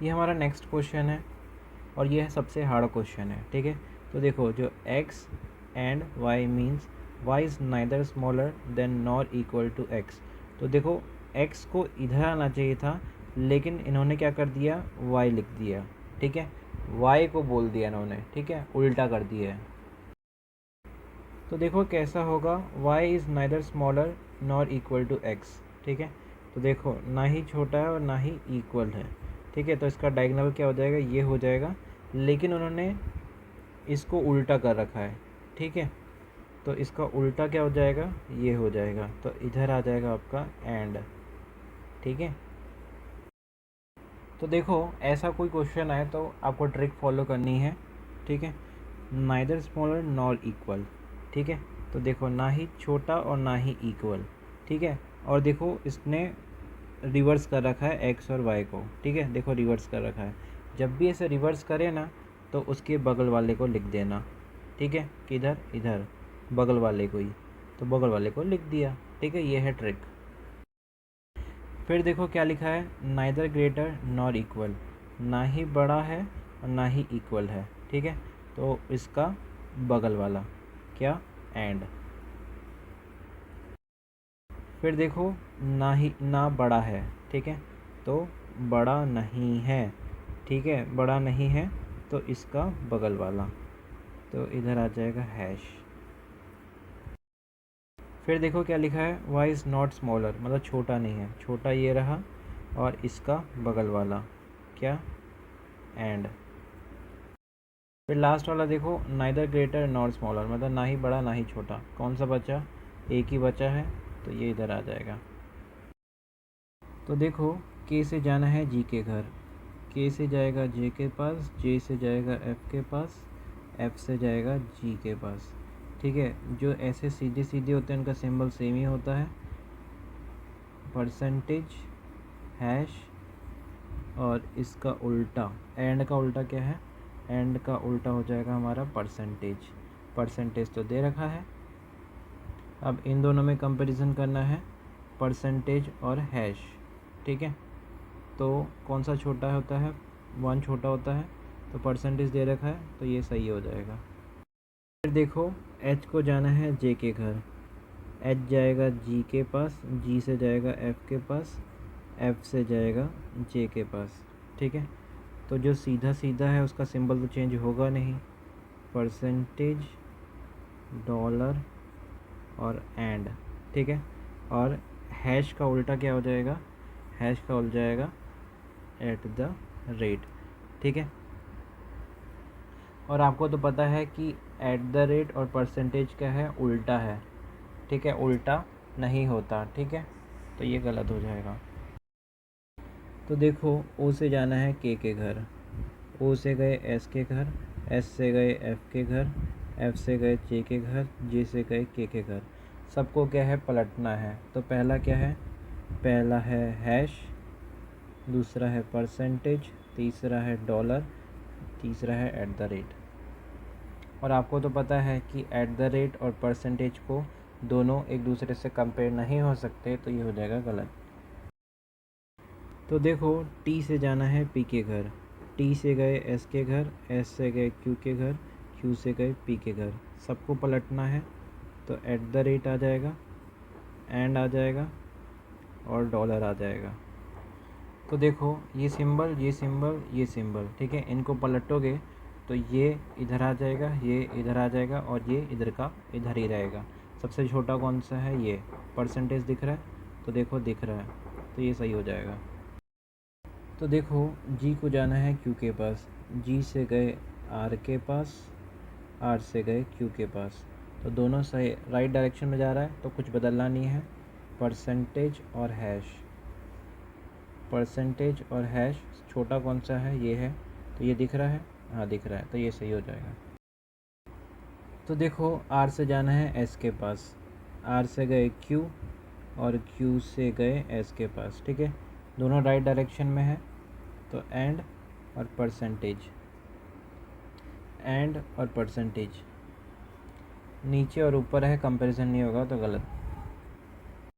ये हमारा next question है और ये है सबसे हार्ड क्वेश्चन है, ठीक है। तो देखो जो x and y means y is neither smaller than nor equal to x। तो देखो x को इधर आना चाहिए था, लेकिन इन्होंने क्या कर दिया, y लिख दिया, ठीक है। y को बोल दिया इन्होंने, ठीक है, उल्टा कर दिया है। तो देखो कैसा होगा, y is neither smaller nor equal to x, ठीक है। तो देखो ना ही छोटा है और ना ही इक्वल है, ठीक है। तो इसका डायगोनल क्या हो जाएगा, ये हो जाएगा, लेकिन उन्होंने इसको उल्टा कर रखा है, ठीक है। तो इसका उल्टा क्या हो जाएगा, ये हो जाएगा। तो इधर आ जाएगा आपका एंड, ठीक है। तो देखो ऐसा कोई क्वेश्चन आए तो आपको ट्रिक फॉलो करनी है, ठीक है। नाइदर स्मॉलर नॉर इक्वल, ठीक है। तो देखो ना ही छोटा और ना ही इक्वल, ठीक है। और देखो इसने रिवर्स कर रखा है एक्स और वाई को, ठीक है। देखो रिवर्स कर रखा है, जब भी ऐसे रिवर्स करे ना तो उसके बगल वाले को लिख देना, ठीक है। किधर, इधर बगल वाले को ही, तो बगल वाले को लिख दिया, ठीक है। ये है ट्रिक। फिर देखो क्या लिखा है, नाइदर ग्रेटर नॉर इक्वल, ना ही बड़ा है और ना ही इक्वल है, ठीक है। तो इसका बगल वाला क्या, एंड। फिर देखो ना ही, ना बड़ा है, ठीक है। तो बड़ा नहीं है, ठीक है, बड़ा नहीं है, तो इसका बगल वाला, तो इधर आ जाएगा हैश। फिर देखो क्या लिखा है, वाई इज़ नॉट स्मॉलर, मतलब छोटा नहीं है, छोटा ये रहा, और इसका बगल वाला क्या, एंड। फिर लास्ट वाला देखो, नाइदर ग्रेटर नॉट स्मॉलर, मतलब ना ही बड़ा ना ही छोटा, कौन सा बचा, एक ही बचा है, तो ये इधर आ जाएगा। तो देखो के से जाना है जी के घर, के से जाएगा जे के पास, जे से जाएगा एफ के पास, एफ से जाएगा जी के पास, ठीक है। जो ऐसे सीधे सीधे होते हैं उनका सिंबल सेम ही होता है, परसेंटेज, हैश, और इसका उल्टा, एंड का उल्टा क्या है, एंड का उल्टा हो जाएगा हमारा परसेंटेज। परसेंटेज तो दे रखा है, अब इन दोनों में कंपैरिजन करना है, परसेंटेज और हैश, ठीक है। तो कौन सा छोटा होता है, 1 छोटा होता है, तो परसेंटेज दे रखा है, तो ये सही हो जाएगा। फिर देखो एच को जाना है जे के घर, एच जाएगा जी के पास, जी से जाएगा एफ के पास, एफ से जाएगा जे के पास, ठीक है। तो जो सीधा सीधा है उसका सिंबल तो चेंज होगा नहीं, परसेंटेज, डॉलर और एंड, ठीक है। और हैश का उल्टा क्या हो जाएगा, हैश का उल्टा जाएगा एट द रेट, ठीक है। और आपको तो पता है कि एट द रेट और परसेंटेज क्या है, उल्टा है, ठीक है, उल्टा नहीं होता, ठीक है। तो ये गलत हो जाएगा। तो देखो ओ से जाना है के घर, ओ से गए एस के घर, एस से गए एफ के घर, एफ से गए जे के घर, जे से गए के घर। सबको क्या है, पलटना है। तो पहला क्या है, पहला है हैश, दूसरा है परसेंटेज, तीसरा है डॉलर, तीसरा है एट द रेट। और आपको तो पता है कि एट द रेट और परसेंटेज को दोनों एक दूसरे से कंपेयर नहीं हो सकते, तो ये हो जाएगा गलत। तो देखो टी से जाना है पी के घर, टी से गए एस के घर, एस से गए क्यू के घर, क्यू से गए पी के घर। सबको पलटना है, तो एट द रेट आ जाएगा, एंड आ जाएगा, और डॉलर आ जाएगा। तो देखो ये सिंबल, ये सिंबल, ये सिंबल, ठीक है, इनको पलटोगे तो ये इधर आ जाएगा, ये इधर आ जाएगा, और ये इधर का इधर ही रहेगा। सबसे छोटा कौन सा है, ये परसेंटेज दिख रहा है, तो देखो दिख रहा है, तो ये सही हो जाएगा। तो देखो जी को जाना है क्यू के पास, जी से गए आर के पास, आर से गए क्यू के पास। तो दोनों सही राइट डायरेक्शन में जा रहा है, तो कुछ बदलना नहीं है। परसेंटेज और हैश, परसेंटेज और हैश, छोटा कौन सा है, ये है, तो ये दिख रहा है, हाँ दिख रहा है, तो ये सही हो जाएगा। तो देखो आर से जाना है एस के पास, आर से गए क्यू, और क्यू से गए एस के पास, ठीक है, दोनों राइट डायरेक्शन में है। तो एंड और परसेंटेज, एंड और परसेंटेज, नीचे और ऊपर है, कंपैरिजन नहीं होगा तो गलत।